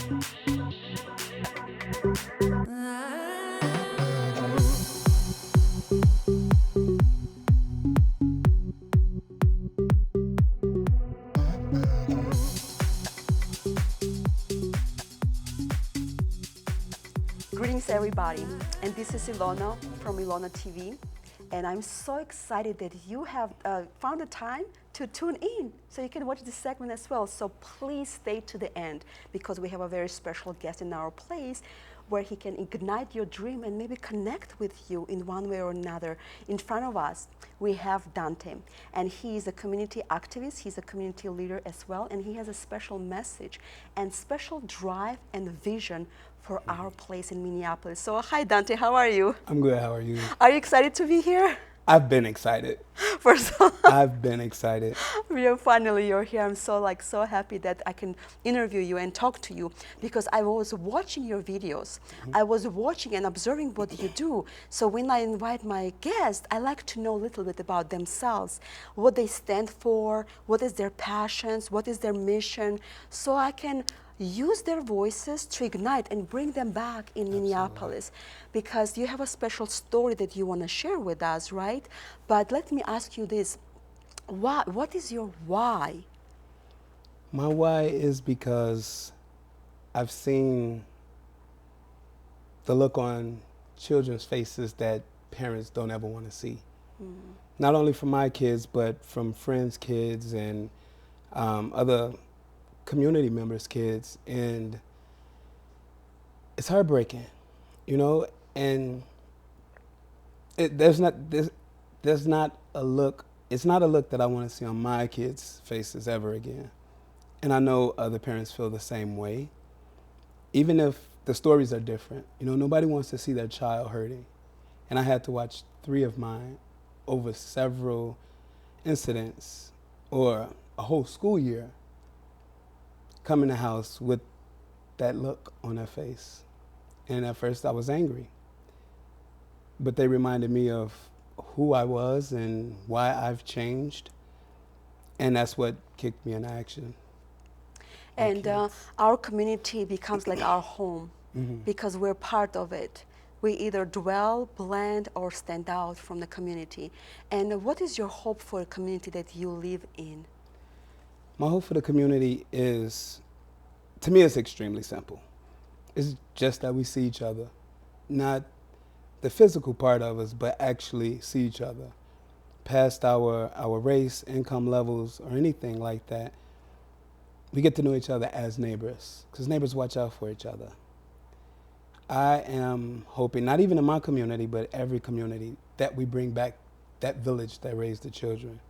Greetings everybody, and this is Ilona from Ilona TV, and I'm so excited that you have found the time to tune in so you can watch this segment as well. So please stay to the end because we have a very special guest in our place where he can ignite your dream and maybe connect with you in one way or another. In front of us, we have Dontá, and he is a community activist, he's a community leader as well, and he has a special message and special drive and vision for our place in Minneapolis. So hi Dontá, how are you? I'm good, how are you? Are you excited to be here? I've been excited. For so I've been excited. Finally you're here. I'm so happy that I can interview you and talk to you because I was watching your videos. I was watching and observing what you do. So when I invite my guests, I like to know a little bit about themselves, what they stand for, what is their passions, what is their mission, so I can use their voices to ignite and bring them back in Minneapolis, because you have a special story that you want to share with us, right? But let me ask you this, what is your why? My why is because I've seen the look on children's faces that parents don't ever want to see. Not only from my kids, but from friends' kids and other community members' kids, and it's heartbreaking, you know. And there's not a look. It's not a look that I want to see on my kids' faces ever again. And I know other parents feel the same way, even if the stories are different. You know, nobody wants to see their child hurting. And I had to watch 3 of mine over several incidents or a whole school year come in the house with that look on their face. And at first I was angry, but they reminded me of who I was and why I've changed, and that's what kicked me into action. And our community becomes like our home because we're part of it. We either dwell, blend, or stand out from the community. And what is your hope for a community that you live in? My hope for the community is, to me, it's extremely simple. It's just that we see each other, not the physical part of us, but actually see each other past our race, income levels, or anything like that. We get to know each other as neighbors, because neighbors watch out for each other. I am hoping, not even in my community, but every community, that we bring back that village that raised the children,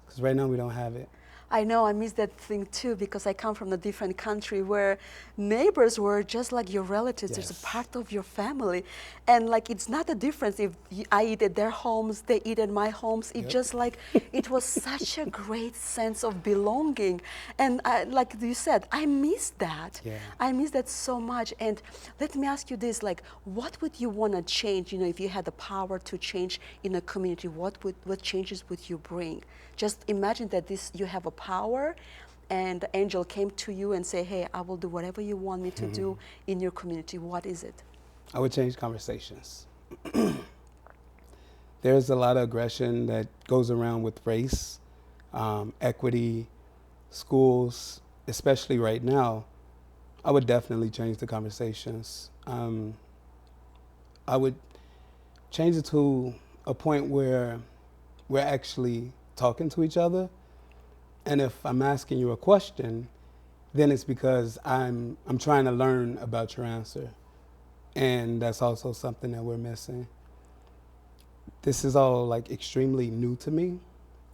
because right now we don't have it. I know, I miss that thing too, because I come from a different country where neighbors were just like your relatives. Yes. There's a part of your family. And like, it's not a difference if I eat at their homes, they eat at my homes. It just like, it was such a great sense of belonging. And like you said, I miss that. Yeah. I miss that so much. And let me ask you this, like, what would you want to change? You know, if you had the power to change in a community, what changes would you bring? Just imagine that you have a power and the angel came to you and say, hey, I will do whatever you want me to do in your community. What is it? I would change conversations. There's a lot of aggression that goes around with race, equity, schools, especially right now. I would definitely change the conversations. I would change it to a point where we're actually talking to each other. And if I'm asking you a question, then it's because I'm trying to learn about your answer. And that's also something that we're missing. This is all like extremely new to me.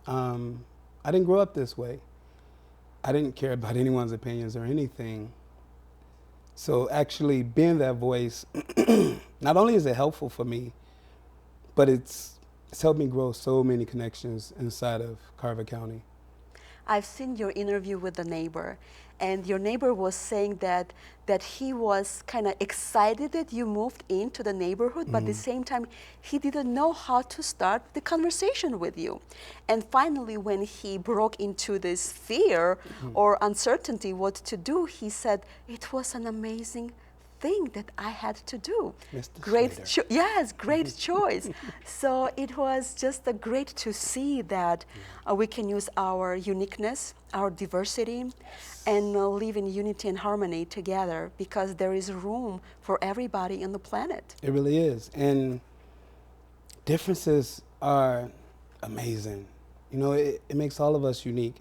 I didn't grow up this way. I didn't care about anyone's opinions or anything. So actually being that voice, not only is it helpful for me, but it's helped me grow so many connections inside of Carver County. I've seen your interview with the neighbor, and your neighbor was saying that he was kind of excited that you moved into the neighborhood, but at the same time, he didn't know how to start the conversation with you. And finally, when he broke into this fear or uncertainty what to do, he said, it was an amazing thing that I had to do. Mr. Great, Slater. yes, great choice. So it was just great to see that we can use our uniqueness, our diversity, and live in unity and harmony together, because there is room for everybody on the planet. It really is. And differences are amazing. You know, it makes all of us unique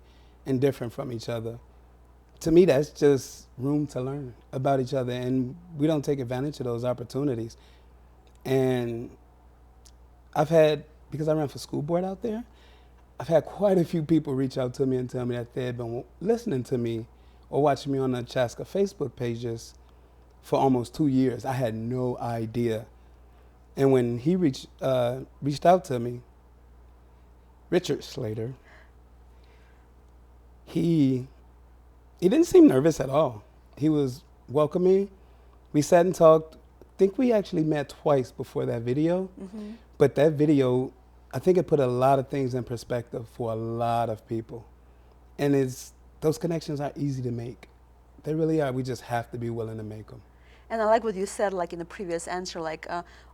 and different from each other. To me, that's just room to learn about each other, and we don't take advantage of those opportunities. And I've had, because I ran for school board out there, I've had quite a few people reach out to me and tell me that they've been listening to me or watching me on the Chaska Facebook pages for almost 2 years. I had no idea. And when he reached out to me, Richard Slater, he didn't seem nervous at all. He was welcoming. We sat and talked. I think we actually met twice before that video. But that video, I think it put a lot of things in perspective for a lot of people. And those connections are easy to make. They really are. We just have to be willing to make them. And I like what you said, like in the previous answer, like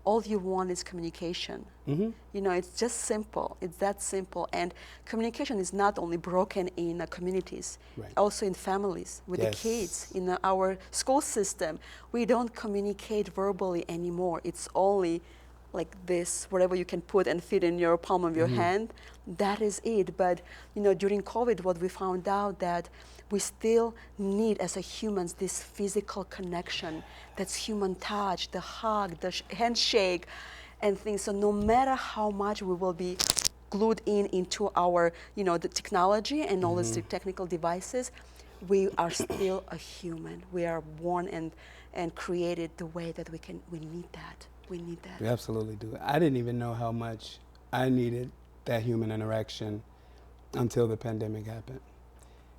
all you want is communication. You know, it's just simple. It's that simple. And communication is not only broken in communities, Right. also in families, with the kids, in our school system. We don't communicate verbally anymore. It's only like this, whatever you can put and fit in your palm of your hand, that is it. But you know, during COVID, what we found out that we still need, as a humans, this physical connection. That's human touch, the hug, the handshake, and things. So no matter how much we will be glued into our, you know, the technology and all these technical devices, we are still a human. We are born and created the way that we need that. We need that. We absolutely do. I didn't even know how much I needed that human interaction until the pandemic happened.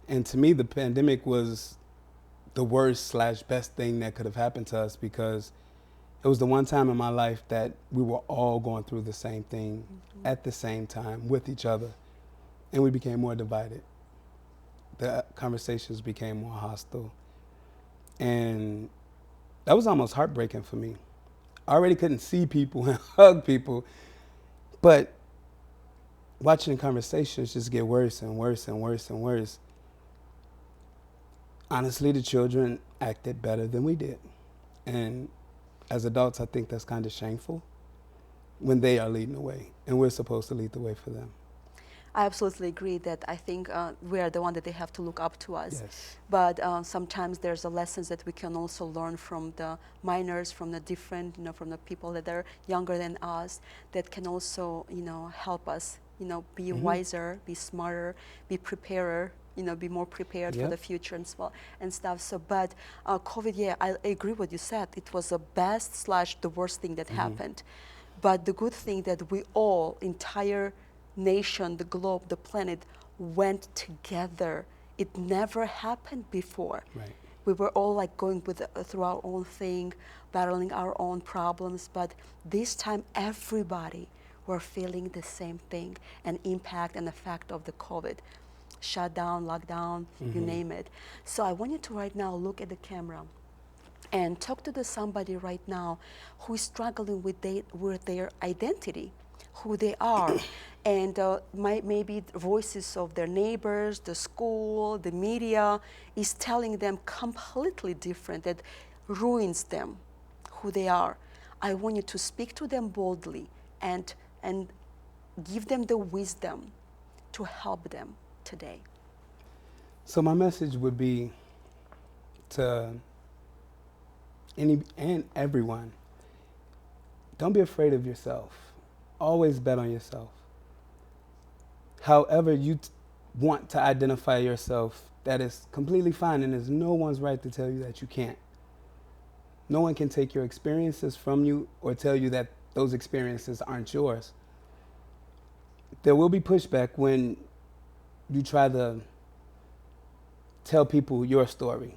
And to me, the pandemic was the worst / best thing that could have happened to us, because it was the one time in my life that we were all going through the same thing at the same time with each other. And we became more divided. The conversations became more hostile. And that was almost heartbreaking for me. I already couldn't see people and hug people, but watching conversations just get worse and worse and worse and worse. Honestly, the children acted better than we did. And as adults, I think that's kind of shameful when they are leading the way, and we're supposed to lead the way for them. I absolutely agree that I think we are the one that they have to look up to us. Yes. But sometimes there's lessons that we can also learn from the minors, from the different, you know, from the people that are younger than us, that can also, you know, help us, you know, be wiser, be smarter, be prepared, you know, be more prepared for the future and stuff. So, but COVID, yeah, I agree with what you said. It was the best / the worst thing that happened. But the good thing that we all, entire nation, the globe, the planet, went together. It never happened before. Right. We were all like going through our own thing, battling our own problems, but this time everybody were feeling the same thing, an impact and effect of the COVID. Shutdown, lockdown, you name it. So I want you to right now look at the camera and talk to somebody right now who is struggling with their identity, who they are. And maybe the voices of their neighbors, the school, the media is telling them completely different, that ruins them, who they are. I want you to speak to them boldly and give them the wisdom to help them today. So my message would be to any and everyone, don't be afraid of yourself. Always bet on yourself. However you want to identify yourself, that is completely fine, and there's no one's right to tell you that you can't. No one can take your experiences from you or tell you that those experiences aren't yours. There will be pushback when you try to tell people your story.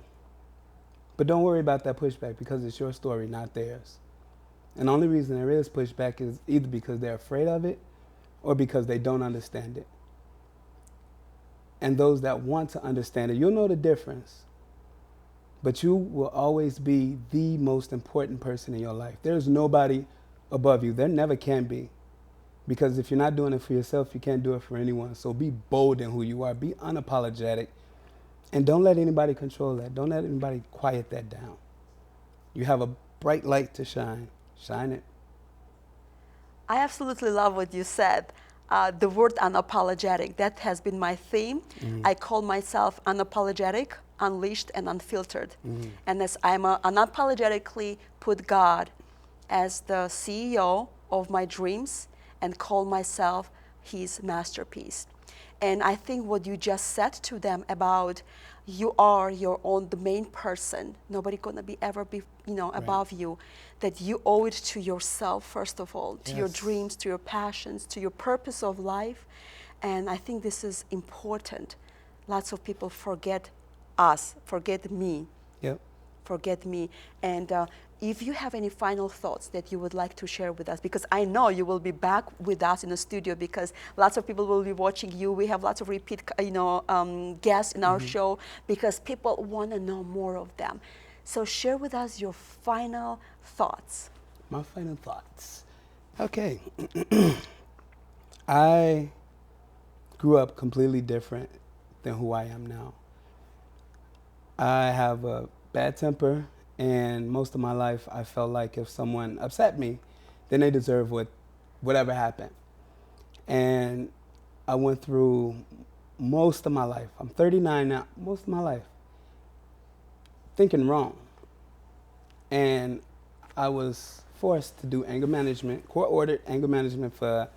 But don't worry about that pushback because it's your story, not theirs. And the only reason there is pushback is either because they're afraid of it or because they don't understand it. And those that want to understand it, you'll know the difference. But you will always be the most important person in your life. There's nobody above you. There never can be. Because if you're not doing it for yourself, you can't do it for anyone. So be bold in who you are. Be unapologetic. And don't let anybody control that. Don't let anybody quiet that down. You have a bright light to shine. Shine it. I absolutely love what you said. The word unapologetic, that has been my theme. I call myself unapologetic, unleashed, and unfiltered. And as I'm unapologetically put God as the CEO of my dreams and call myself his masterpiece. And I think what you just said to them about you are your own, the main person, nobody gonna be ever be, above you, that you owe it to yourself, first of all, to your dreams, to your passions, to your purpose of life. And I think this is important. Lots of people forget us, forget me. Yep. Forget me. And if you have any final thoughts that you would like to share with us, because I know you will be back with us in the studio because lots of people will be watching you. We have lots of repeat, guests in our show because people want to know more of them. So share with us your final thoughts. My final thoughts. Okay. I grew up completely different than who I am now. I have a bad temper, and most of my life I felt like if someone upset me, then they deserve whatever happened. And I went through most of my life, I'm 39 now, most of my life, thinking wrong. And I was forced to do anger management, court-ordered anger management for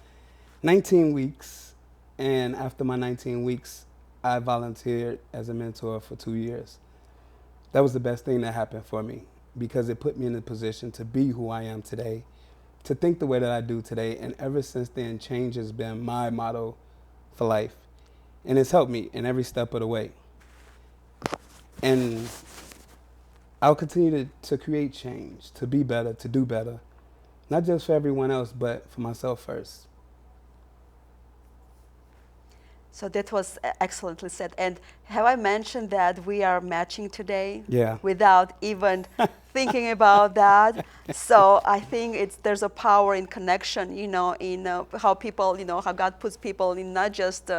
19 weeks. And after my 19 weeks, I volunteered as a mentor for 2 years. That was the best thing that happened for me because it put me in a position to be who I am today, to think the way that I do today. And ever since then, change has been my motto for life. And it's helped me in every step of the way. And I'll continue to create change, to be better, to do better, not just for everyone else, but for myself first. So that was excellently said. And have I mentioned that we are matching today? Yeah. Without even thinking about that. So I think there's a power in connection, in how people, how God puts people in not just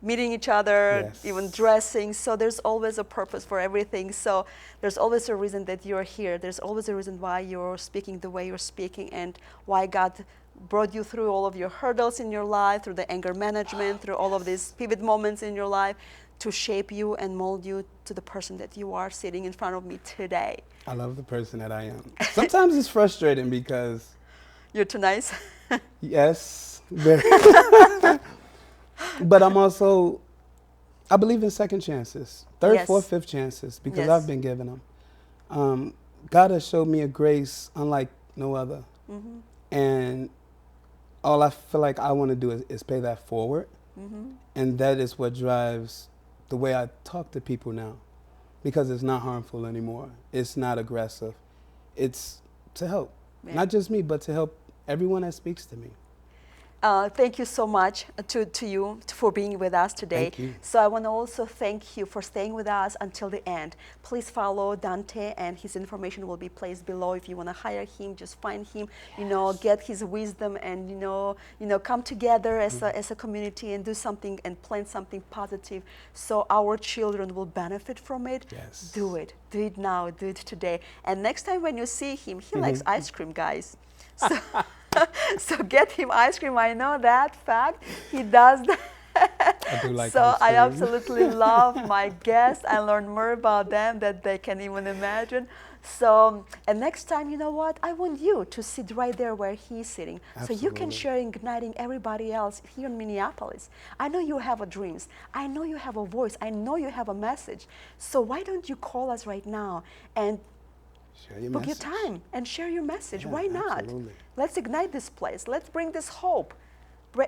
meeting each other, even dressing. So there's always a purpose for everything. So there's always a reason that you're here. There's always a reason why you're speaking the way you're speaking and why God brought you through all of your hurdles in your life, through the anger management, through all of these pivot moments in your life to shape you and mold you to the person that you are sitting in front of me today. I love the person that I am. Sometimes it's frustrating because... You're too nice? Yes. Very. But I'm also, I believe in second chances, third, fourth, fifth chances because I've been given them. God has showed me a grace unlike no other. And all I feel like I want to do is pay that forward. And that is what drives the way I talk to people now because it's not harmful anymore. It's not aggressive. It's to help, not just me, but to help everyone that speaks to me. Thank you so much to you for being with us today. Thank you. So I want to also thank you for staying with us until the end. Please follow Dontá, and his information will be placed below. If you want to hire him, just find him. Get his wisdom, and come together as a community and do something and plant something positive, so our children will benefit from it. Yes. Do it. Do it now. Do it today. And next time when you see him, he likes ice cream, guys. So. So get him ice cream. I know that fact. He does that. I do like so ice cream. I absolutely love my guests. I learn more about them than they can even imagine. So, and next time, you know what? I want you to sit right there where he's sitting. Absolutely. So you can share igniting everybody else here in Minneapolis. I know you have dreams. I know you have a voice. I know you have a message. So why don't you call us right now and book your time and share your message. Why not? Absolutely. Let's ignite this place. Let's bring this hope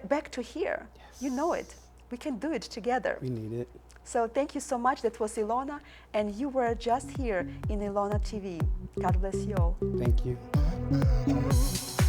back to here. Yes. You know it. We can do it together. We need it. So thank you so much. That was Ilona, and you were just here in Ilona TV. God bless you all. Thank you.